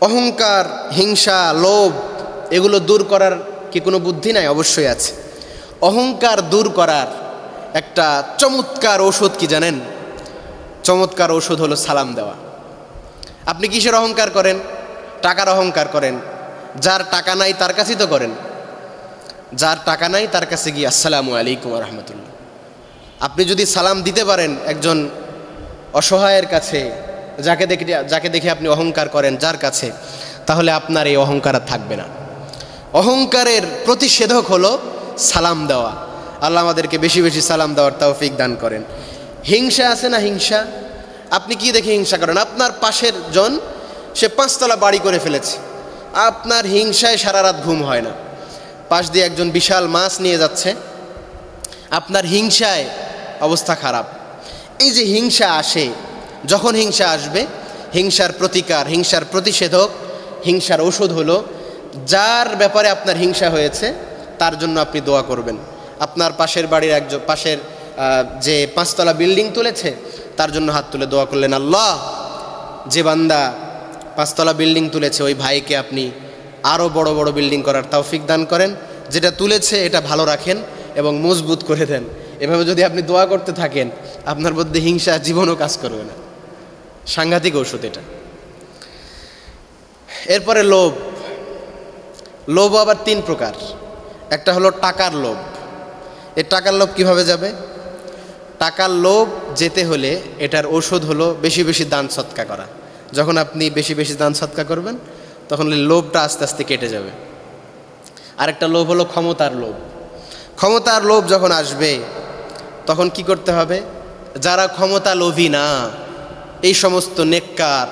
অহংকার, হিংসা, লোভ এগুলো দূর করার কি কোনো বুদ্ধি নাই? অবশ্যই আছে। অহংকার দূর করার একটা চমৎকার ওষুধ কি জানেন? চমৎকার ওষুধ হলো সালাম দেওয়া। আপনি কিসের অহংকার করেন? টাকার অহংকার করেন। যার টাকা নাই তার কাছেই তো করেন। যার টাকা নাই তার কাছে গিয়ে আসসালামু আলাইকুম ওয়া রাহমাতুল্লাহ। আপনি যদি সালাম দিতে পারেন একজন অসহায়ের কাছে, যাকে দেখে আপনি অহংকার করেন যার কাছে, তাহলে আপনার এই অহংকার আর থাকবে না। অহংকারের প্রতিষেধক হলো সালাম দেওয়া। আল্লাহ আমাদেরকে বেশি বেশি সালাম দেওয়ার তৌফিক দান করেন। হিংসা আছে না, হিংসা? আপনি কি দেখে হিংসা করেন? আপনার পাশের জন সে 5 তলা বাড়ি করে ফেলেছে, আপনার হিংসায় সারা রাত ঘুম হয় না। পাশ দিয়ে একজন বিশাল মাছ নিয়ে যাচ্ছে, আপনার হিংসায় অবস্থা খারাপ। এই যে হিংসা আসে, যখন হিংসা আসবে, হিংসার প্রতিকার, হিংসার প্রতিষেধক, হিংসার ওষুধ হলো যার ব্যাপারে আপনার হিংসা হয়েছে তার জন্য আপনি দোয়া করবেন। আপনার পাশের বাড়ির একজন, পাশের যে 5 তলা বিল্ডিং তুলেছে তার জন্য হাত তুলে দোয়া করলেন, আল্লাহ যে বান্দা 5 তলা বিল্ডিং তুলেছে ওই ভাইকে আপনি আরও বড় বড় বিল্ডিং করার তৌফিক দান করেন, যেটা তুলেছে এটা ভালো রাখেন এবং মজবুত করে দেন। এভাবে যদি আপনি দোয়া করতে থাকেন আপনার মধ্যে হিংসা জীবনও কাজ করবে না। সাংঘাতিক ওষুধ এটা। এরপরে লোভ। লোভ আবার 3 প্রকার। একটা হলো টাকার লোভ। এই টাকার লোভ কিভাবে যাবে? টাকার লোভ যেতে হলে এটার ওষুধ হলো বেশি বেশি দান সৎকা করা। যখন আপনি বেশি বেশি দান সৎকা করবেন তখন লোভটা আস্তে আস্তে কেটে যাবে। আরেকটা লোভ হলো ক্ষমতার লোভ। ক্ষমতার লোভ যখন আসবে তখন কি করতে হবে? যারা ক্ষমতা লোভী না, এই সমস্ত নেককার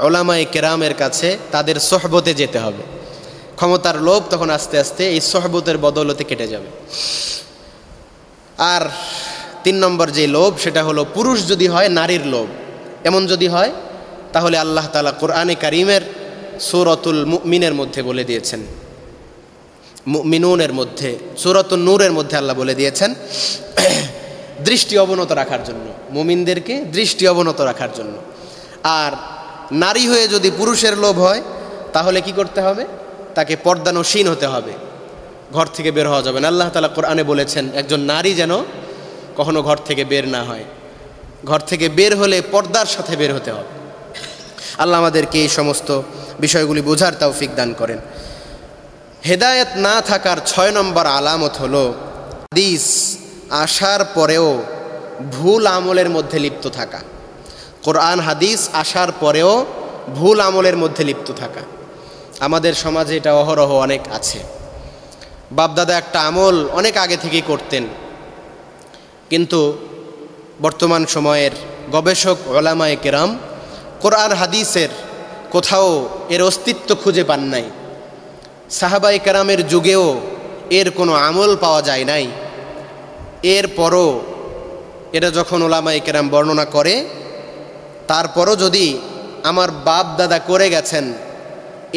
উলামায়ে কেরামের কাছে তাদের সোহবতে যেতে হবে। ক্ষমতার লোভ তখন আস্তে আস্তে এই সোহবতের বদৌলতে কেটে যাবে। আর 3 নম্বর যে লোভ, সেটা হলো পুরুষ যদি হয় নারীর লোভ। এমন যদি হয় তাহলে আল্লাহ তাআলা কোরআনে কারীমের সূরাতুল মুমিনের মধ্যে বলে দিয়েছেন, মুমিনুনের মধ্যে, সূরাতুন নূরের মধ্যে আল্লাহ বলে দিয়েছেন দৃষ্টি অবনত রাখার জন্য, মুমিনদেরকে দৃষ্টি অবনত রাখার জন্য। আর নারী হয়ে যদি পুরুষের লোভ হয় তাহলে কি করতে হবে? তাকে পর্দানসীন হতে হবে, ঘর থেকে বের হওয়া যাবে না। আল্লাহ তাআলা কোরআনে বলেছেন একজন নারী যেন কখনো ঘর থেকে বের না হয়, ঘর থেকে বের হলে পর্দার সাথে বের হতে হবে। আল্লাহ আমাদেরকে এই সমস্ত বিষয়গুলি বোঝার তৌফিক দান করেন। হেদায়েত না থাকার 6 নম্বর আলামত হলো হাদিস আসার পরেও ভুল আমলের মধ্যে লিপ্ত থাকা। কোরআন হাদিস আসার পরেও ভুল আমলের মধ্যে লিপ্ত থাকা। আমাদের সমাজে এটা অহরহ অনেক আছে। বাপদাদা একটা আমল অনেক আগে থেকেই করতেন, কিন্তু বর্তমান সময়ের গবেষক উলামায়ে কেরাম কোরআন হাদিসের কোথাও এর অস্তিত্ব খুঁজে পান নাই। সাহাবায়ে কেরামের যুগেও এর কোনো আমল পাওয়া যায় নাই। এরপরও এটা যখন উলামায়ে কেরাম বর্ণনা করে, তারপরও যদি আমার বাপ দাদা করে গেছেন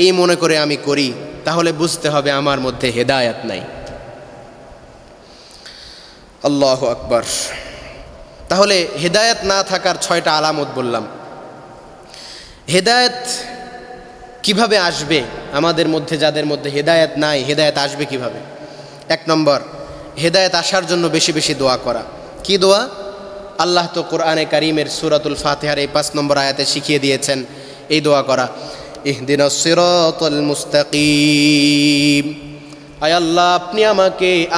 এই মনে করে আমি করি, তাহলে বুঝতে হবে আমার মধ্যে হেদায়েত নাই। আল্লাহু আকবার। তাহলে হেদায়েত না থাকার 6টা আলামত বললাম। হেদায়েত কিভাবে আসবে? আমাদের মধ্যে যাদের মধ্যে হেদায়েত নাই, হেদায়েত আসবে কিভাবে? 1 নম্বর, হেদায়েত আসার জন্য বেশি বেশি দোয়া করা। কি দোয়া? আল্লাহ তো কোরআনে কারীমের সূরাতুল ফাতিহার এই 5 নম্বর আয়াতে শিখিয়ে দিয়েছেন এই দোয়া করা, ইহদিনাস সিরাতাল মুস্তাকিম। আয় আল্লাহ, আপনি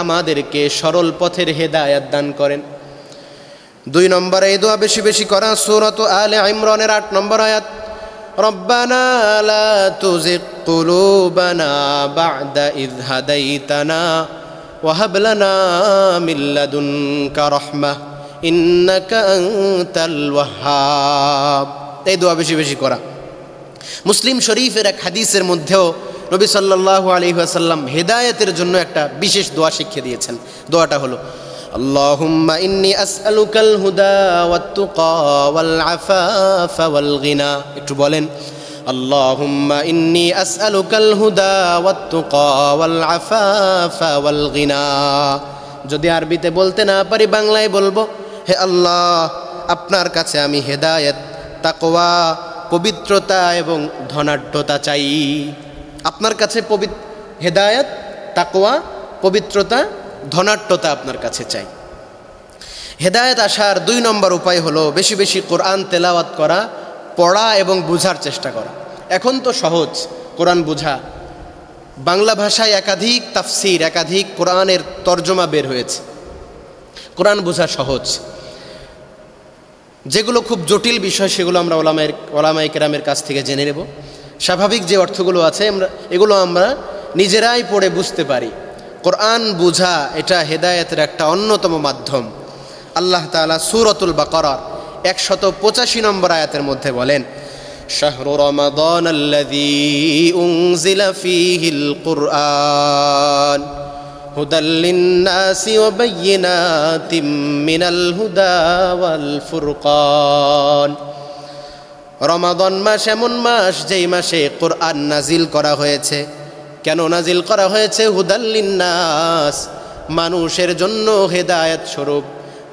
আমাদেরকে সরল পথের হেদায়েত দান করেন। 2 নম্বরে এই দোয়া বেশি বেশি করা, সূরাত আলে ইমরানের 8 নম্বর আয়াত, রব্বানা লা তুযিগ কুলুবানা বা'দা ইয হাদাইতানা ওয়া হাব লানা মিন লাদুনকা রাহমাহ ইন্নাকা আনতাল ওয়াহ্হাব। এই দোয়া বেশি বেশি করা। মুসলিম শরীফের এক হাদিসের মধ্যেও নবী সাল্লাল্লাহু আলাইহি ওয়াসাল্লাম হেদায়েতের জন্য একটা বিশেষ দোয়া শিখিয়ে দিয়েছেন। দোয়াটা হলো আল্লাহুম্মা ইন্নী আসআলুকাল হুদা ওয়াত তুকা ওয়াল আফাফা ওয়াল গিনা। একটু বলেন, আল্লাহুম্মা ইন্নী আসআলুকাল হুদা ওয়াত তুকা ওয়াল আফাফা ওয়াল গিনা। যদি আরবিতে বলতে না পারি বাংলায় বলবো, হে আল্লাহ, আপনার কাছে আমি হেদায়েত, তাকওয়া, পবিত্রতা এবং ধনাঢ্যতা চাই। আপনার কাছে হেদায়েত, তাকওয়া, পবিত্রতা, ধনাঢ্যতা আপনার কাছে চাই। হেদায়েত আসার 2 নম্বর উপায় হলো বেশি বেশি কোরআন তেলাওয়াত করা, পড়া এবং বুঝার চেষ্টা করা। এখন তো সহজ কোরআন বুঝা, বাংলা ভাষায় একাধিক তাফসির, একাধিক কোরআনের তর্জমা বের হয়েছে। কোরআন বোঝা সহজ। যেগুলো খুব জটিল বিষয় সেগুলো আমরা ওলামায়ে কেরামের কাছ থেকে জেনে নেব। স্বাভাবিক যে অর্থগুলো আছে এগুলো আমরা নিজেরাই পড়ে বুঝতে পারি। কোরআন বুঝা এটা হেদায়েতের একটা অন্যতম মাধ্যম। আল্লাহ তাআলা সূরাতুল বাকারার 185 নম্বর আয়াতের মধ্যে বলেন, শাহরু রমাদানাল্লাযী উনজিলা ফীহিল কুরআন হুদাল লিন্নাসি ওয়া বায়্যিনাতিম মিনাল হুদা ওয়াল ফুরকান। রমাদান মাস এমন মাস যেই মাসে কোরআন নাজিল করা হয়েছে। কেন নাজিল করা হয়েছে? হুদাল লিন্নাস, মানুষের জন্য হেদায়েত স্বরূপ,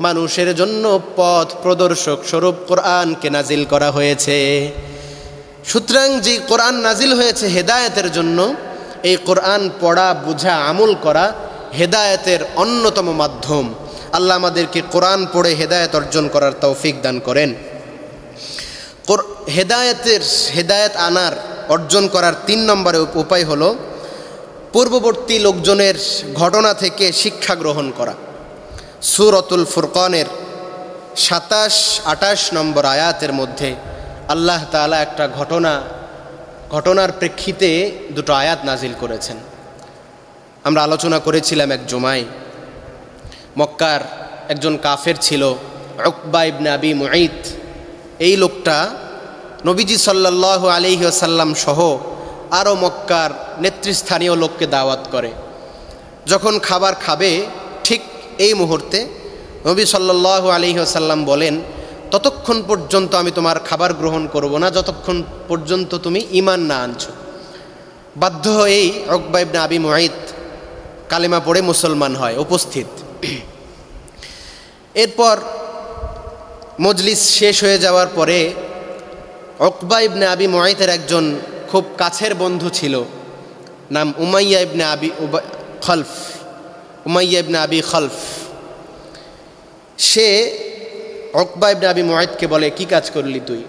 মানুষের জন্য পথ প্রদর্শক স্বরূপ কোরআনকে নাজিল করা হয়েছে। সুতরাং যে কোরআন নাজিল হয়েছে হেদায়েতের জন্য, এই কোরআন পড়া, বুঝা, আমল করা হেদায়েতের অন্যতম মাধ্যম। আল্লাহ আমাদেরকে কোরআন পড়ে হেদায়েত অর্জন করার তৌফিক দান করেন। হেদায়েত আনার, অর্জন করার 3 নম্বরের উপায় হলো পূর্ববর্তী লোকজনের ঘটনা থেকে শিক্ষা গ্রহণ করা। সূরাতুল ফুরকানের 27-28 নম্বর আয়াতের মধ্যে আল্লাহ তাআলা একটা ঘটনার প্রেক্ষিতে দুটো আয়াত নাজিল করেছেন। আমরা আলোচনা করেছিলাম এক জুমায়, মক্কার একজন কাফের ছিল উকবা ইবনে আবি মুঈত। এই লোকটা নবীজি সাল্লাল্লাহু আলাইহি ওয়াসাল্লাম সহ আরও মক্কার নেতৃস্থানীয় লোককে দাওয়াত করে। যখন খাবার খাবে ঠিক এই মুহূর্তে নবী সাল্লাল্লাহু আলাইহি ওয়াসাল্লাম বলেন, ততক্ষণ পর্যন্ত আমি তোমার খাবার গ্রহণ করব না যতক্ষণ পর্যন্ত তুমি ঈমান না আনছো। বাধ্য হয়েই উকবা ইবনে আবি মুঈত কালেমা পড়ে মুসলমান হয় উপস্থিত। এরপর মজলিস শেষ হয়ে যাওয়ার পরে উকবা ইবনে আবি মুঈতের একজন খুব কাছের বন্ধু ছিল, নাম উমাইয়া ইবনে আবি খলফ। সে উকবা ইবনে আবি মুঈতকে বলে, কি কাজ করলি তুই?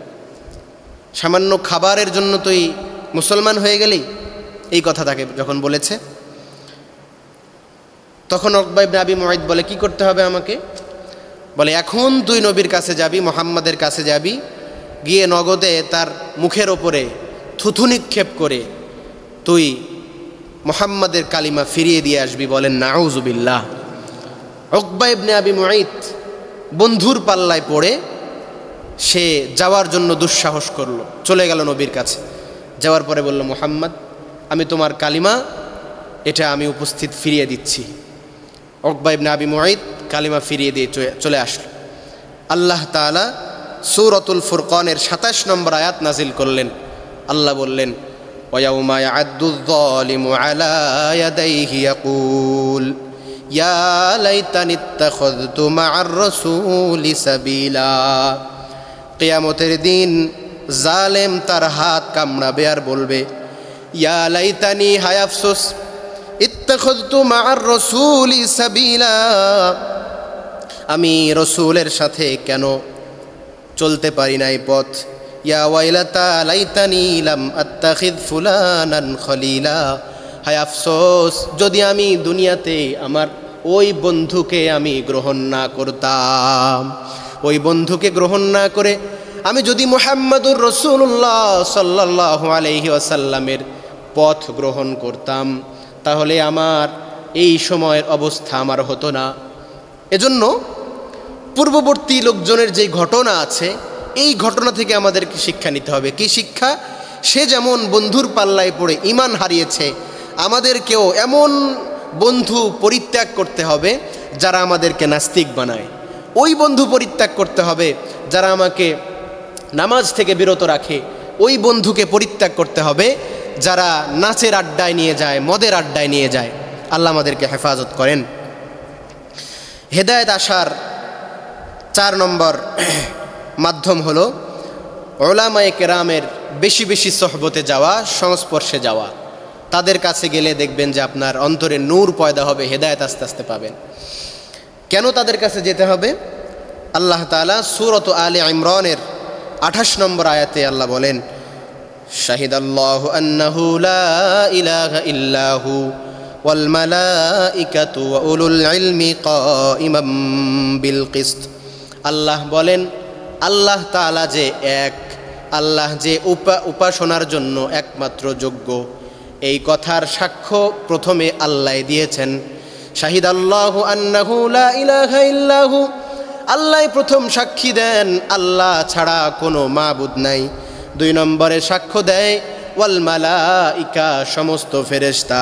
সামান্য খাবারের জন্য তুই মুসলমান হয়ে গেলি? এই কথা তাকে যখন বলেছে, তখন উকবা ইবনে আবি মুঈত বলে, কি করতে হবে আমাকে? বলে, এখন তুই নবীর কাছে যাবি, মুহাম্মাদের কাছে যাবি, গিয়ে নগদে তার মুখের ওপরে থুথু নিক্ষেপ করে তুই মুহাম্মাদের কালিমা ফিরিয়ে দিয়ে আসবি। বলেন নাউজুবিল্লাহ। উকবা ইবনে আবি মুঈত বন্ধুর পাল্লায় পড়ে সে যাওয়ার জন্য দুঃসাহস করলো, চলে গেল নবীর কাছে। যাওয়ার পরে বলল, মুহাম্মদ, আমি তোমার কালিমা এটা আমি উপস্থিত ফিরিয়ে দিচ্ছি। উকবা ইবনে আবি মুঈত কালিমা ফিরিয়ে দিয়ে চলে আসলো। আল্লাহ তাআলা সূরাতুল ফুরকানের 27 নম্বর আয়াত নাজিল করলেন। আল্লাহ বললেন, ওয়ায়াউমা ইয়া'আদ্দুয যালিমু আলা ইয়াদাইহি ইয়াকুল ইয়া লাইতানি ইত্তাখাযতু মা'আর রাসূলি সাবিলা। কিয়ামতের দিন জালেম তার হাত কামড়াবে আর বলবে, ইয়া লাইতানি, হায় আফসোস, ইত্তাখাযতু মা'আর রাসূলি সাবিলা, আমি রসূলের সাথে কেন চলতে পারি নাই পথ। ইয়া ওয়াইলাতা লাইতানি লাম আত্তাখিয ফুলানান খলিলা, হায় আফসোস, যদি আমি দুনিয়াতে আমার ওই বন্ধুকে আমি গ্রহণ না করতাম, ওই বন্ধুকে গ্রহণ না করে আমি যদি মুহাম্মাদুর রাসূলুল্লাহ সাল্লাল্লাহু আলাইহি ওয়াসাল্লামের পথ গ্রহণ করতাম, তাহলে আমার এই সময়ের অবস্থা আমার হতো না। এজন্য পূর্ববর্তী লোকজনের যে ঘটনা আছে, এই ঘটনা থেকে আমাদেরকে শিক্ষা নিতে হবে। কি শিক্ষা? সে যেমন বন্ধুর পাল্লায় পড়ে ঈমান হারিয়েছে, আমাদেরকেও এমন বন্ধু পরিত্যাগ করতে হবে যারা আমাদেরকে নাস্তিক বানায়। ওই বন্ধু পরিত্যাগ করতে হবে যারা আমাকে নামাজ থেকে বিরত রাখে। ওই বন্ধুকে পরিত্যাগ করতে হবে যারা নাচের আড্ডায় নিয়ে যায়, মদের আড্ডায় নিয়ে যায়। আল্লাহ আমাদেরকে হেফাজত করেন। হেদায়েত আসার 4 নম্বর মাধ্যম হলো উলামায়ে কেরামের বেশি বেশি সোহবতে যাওয়া, সংস্পর্শে যাওয়া। তাদের কাছে গেলে দেখবেন যে আপনার অন্তরে নূর পয়দা হবে, হেদায়েত আস্তে আস্তে পাবেন। কেন তাদের কাছে যেতে হবে? আল্লাহ তাআলা সূরাত আলে ইমরানের 28 নম্বর আয়াতে আল্লাহ বলেন, শাহিদাল্লাহু আন্নাহু লা ইলাহা ইল্লাহু ওয়াল মালাইকাতু ওয়া উলুল ইলমি কাইমাম বিল কিসত। আল্লাহ বলেন, আল্লাহ তাআলা যে এক, আল্লাহ যে উপাসনার জন্য একমাত্র যোগ্য, এই কথার সাক্ষ্য প্রথমে আল্লাহ দিয়েছেন। শাহিদাল্লাহু আন্নাহু লা ইলাহা ইল্লাহু, আল্লাহ প্রথম সাক্ষী দেন আল্লাহ ছাড়া কোনো মাবুদ নাই। 2 নম্বরে সাক্ষ্য দেয় ওয়াল মালাইকা, সমস্ত ফেরেশতা।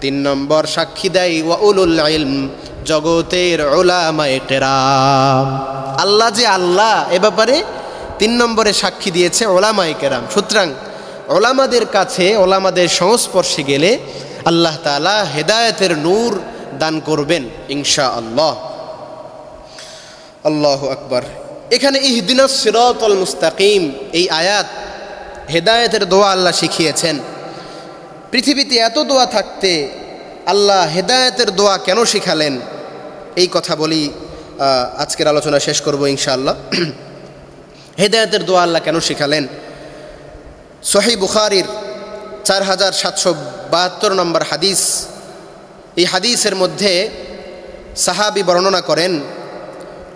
3 নম্বর সাক্ষী দেয় ওয়া উলুল ইলম, জগতের উলামায়ে কেরাম। আল্লাহ যে আল্লাহ এ ব্যাপারে 3 নম্বরে সাক্ষী দিয়েছে উলামায়ে কেরাম। সুতরাং উলামাদের কাছে, উলামাদের সংস্পর্শে গেলে আল্লাহ তাআলা হেদায়েতের নূর দান করবেন ইনশাআল্লাহ। আল্লাহু আকবার। এখানে ইহদিনাস সিরাতাল মুস্তাকিম এই আয়াত হেদায়েতের দোয়া আল্লাহ শিখিয়েছেন। পৃথিবীতে এত দোয়া থাকতে আল্লাহ হেদায়েতের দোয়া কেন শিখালেন, এই কথা বলি, আজকের আলোচনা শেষ করব ইনশাআল্লাহ। হেদায়েতের দোয়া আল্লাহ কেন শিখালেন? সহিহ বুখারীর 4772 নম্বর হাদিস। এই হাদিসের মধ্যে সাহাবী বর্ণনা করেন,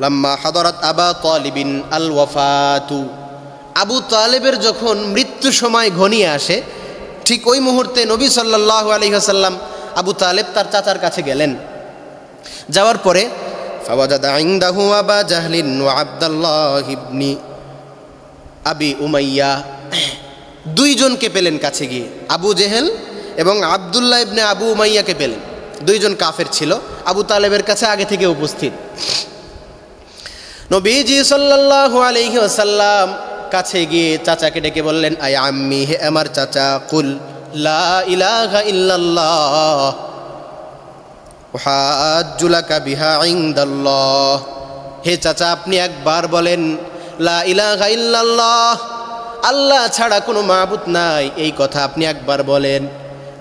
লাম্মা হাদারাত আবা তালিবিন আল ওয়াফাতু, আবু তালেবের যখন মৃত্যু সময় ঘনিয়ে আসে, ঠিক ওই মুহূর্তে নবী সাল্লাল্লাহু আলাইহি ওয়াসাল্লাম আবু তালেব তার চাচার কাছে গেলেন। যাওয়ার পরে ফাওয়াজাদা ইনদাহু আবা জাহলিন ওয়া আব্দুল্লাহ ইবনি আবি উমাইয়া, দুইজনকে পেলেন কাছে গিয়ে, আবু জেহেল এবং আব্দুল্লাহ ইবনে আবু উমাইয়াকে পেলেন। দুইজন কাফের ছিল, আবু তালেবের কাছে আগে থেকে উপস্থিত। নবীজি সাল্লাল্লাহু আলাইহি ওয়াসাল্লাম কাছে গিয়ে চাচাকে ডেকে বললেন, আয় আম্মি, হে আমার চাচা, কুল লা ইলাহা ইল্লাল্লাহ উহাজ্জু লাকা বিহা ইনদাল্লাহ। হে চাচা, আপনি একবার বলেন লা ইলাহা ইল্লাল্লাহ, আল্লাহ ছাড়া কোনো মাবুদ নাই, এই কথা আপনি একবার বলেন,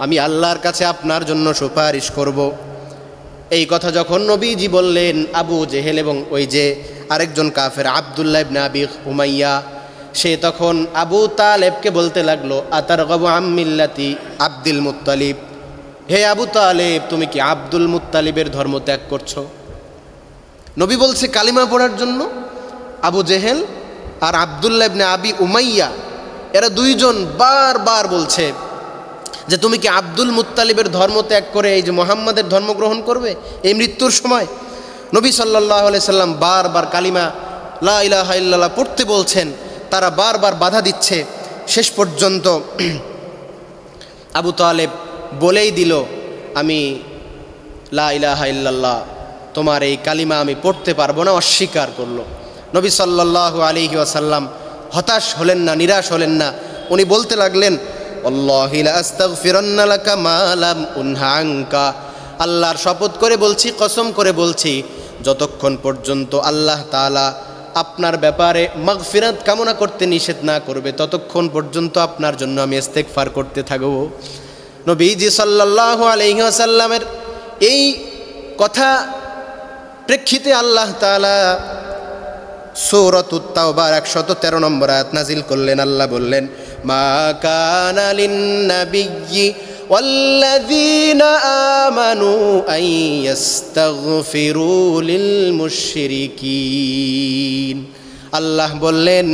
আমি আল্লাহর কাছে আপনার জন্য সুপারিশ করব। এই কথা যখন নবীজি বললেন, আবু জেহেল এবং ওই যে আরেকজন কাফের আব্দুল্লাহ ইবনে আবি উমাইয়া, সে তখন আবু তালেবকে বলতে লাগলো, আতারগাবু আম মিল্লাতি আব্দুল মুত্তালিব, হে আবু তালেব, তুমি কি আব্দুল মুত্তালিবের ধর্ম ত্যাগ করছো? নবী বলছে কালিমা পড়ার জন্য। আবু জেহেল আর আব্দুল্লাহ ইবনে আবি উমাইয়া এরা দুইজন বারবার বলছে যে তুমি কি আব্দুল মুত্তালিবের ধর্ম ত্যাগ করে এই যে মুহাম্মাদের ধর্ম গ্রহণ করবে এই মৃত্যুর সময়? নবী সাল্লাল্লাহু আলাইহি সাল্লাম বারবার কালিমা লা ইলাহা ইল্লাল্লাহ পড়তে বলছেন, তারা বারবার বাধা দিচ্ছে। শেষ পর্যন্ত আবু তালেব বলেই দিল, আমি লা ইলাহা ইল্লাল্লাহ, তোমার এই কালিমা আমি পড়তে পারবো না, অস্বীকার করলো। নবী সাল্লাল্লাহু আলাইহি ওয়াসাল্লাম হতাশ হলেন না, নিরাশ হলেন না, উনি বলতে লাগলেন, আল্লাহি লা আস্তাগফিরান্না লাকা মা লাম উনহা আনকা, আল্লাহর শপথ করে বলছি, কসম করে বলছি, যতক্ষণ পর্যন্ত আল্লাহ তাআলা আপনার ব্যাপারে মাগফিরাত কামনা করতে নিষেধ না করবে, ততক্ষণ পর্যন্ত আপনার জন্য আমি ইস্তেগফার করতে থাকব। নবীজি সাল্লাল্লাহু আলাইহি ওয়াসাল্লামের এই কথা প্রেক্ষিতে আল্লাহ তাআলা সূরাতুত তাওবার 113 নম্বর আয়াত নাজিল করলেন। আল্লাহ বললেন, মা কানা লিন-নাবিয়্যি ওয়াল্লাযীনা আমানু আন ইস্তাগফিরু লিল মুশরিকিন। আল্লাহ বললেন,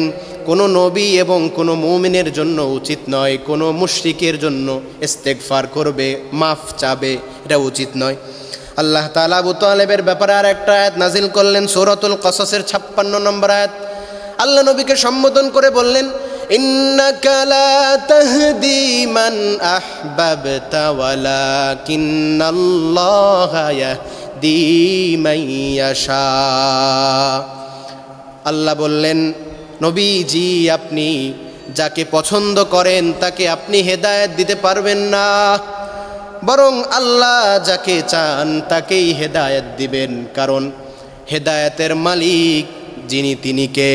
কোনো নবী এবং কোনো মুমিনের জন্য উচিত নয় কোনো মুশরিকের জন্য ইস্তেগফার করবে, মাফ চাবে, এটা উচিত নয়। আল্লাহ তাআলা আবু তালেবের ব্যাপারে আর একটা আয়াত নাজিল করলেন, সূরাতুল কসসের 56 নম্বর আয়াত। আল্লাহ নবীকে সম্বোধন করে বললেন, ইন্নাকা লা তাহদি মান আহবাবতা ওয়ালাকিন্নাল্লাহা ইয়াহদি মান ইয়াশা। আল্লাহ বললেন, নবীজি, আপনি যাকে পছন্দ করেন তাকে আপনি হেদায়েত দিতে পারবেন না, বরং আল্লাহ যাকে চান তাকেই হেদায়েত দিবেন, কারণ হেদায়েতের মালিক যিনি, তিনি কে?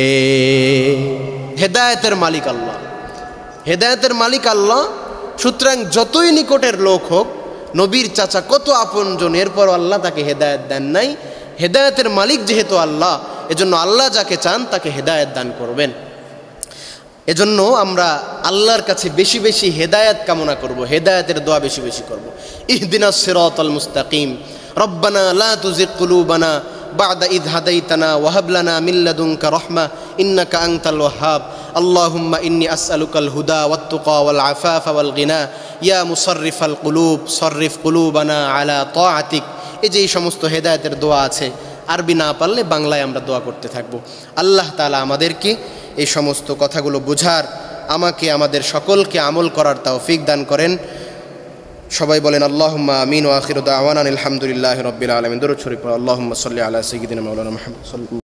হেদায়েতের মালিক আল্লাহ, হেদায়েতের মালিক আল্লাহ। সুতরাং যতই নিকটের লোক হোক, নবীর চাচা কত আপনজন, এরপর আল্লাহ তাকে হেদায়েত দেন নাই। হেদায়েতের মালিক যেহেতু আল্লাহ, এজন্য আল্লাহ যাকে চান তাকে হেদায়েত দান করবেন। এজন্য আমরা আল্লাহর কাছে বেশি বেশি হেদায়েত কামনা করব, হেদায়েতের দোয়া বেশি বেশি করব। ইহদিনাস সিরাতাল মুস্তাকিম, রব্বানা লা তুজিগ কুলুবানা বা'দা ইয হাদাইতানা ওয়া হাব লানা মিন লাদুনকা রাহমা ইন্নাকা আনতাল ওয়াহ্হাব। আল্লাহুম্মা ইন্নী আসআলুকাল হুদা ওয়াত তুকা ওয়াল আফাফা ওয়াল গিনা ইয়া মুসাররিফাল কুলুব সররিফ কুলুবানা আলা তাআতিক। এই যে এই সমস্ত হেদায়েতের দোয়া আছে, আরবি না পারলে বাংলায় আমরা দোয়া করতে থাকব। আল্লাহ তাআলা আমাদেরকে এই সমস্ত কথাগুলো বুঝার, আমাকে আমাদের সকলকে আমল করার তৌফিক দান করেন। সবাই বলেন আল্লাহুম্মা আমিন ওয়া আখিরু দাওয়ানা আলহামদুলিল্লাহি রাব্বিল আলামিন। দরুদ শরীফ আল্লাহুম্মা সাল্লি আলা সাইয়্যিদিনা মাওলানা মুহাম্মদ।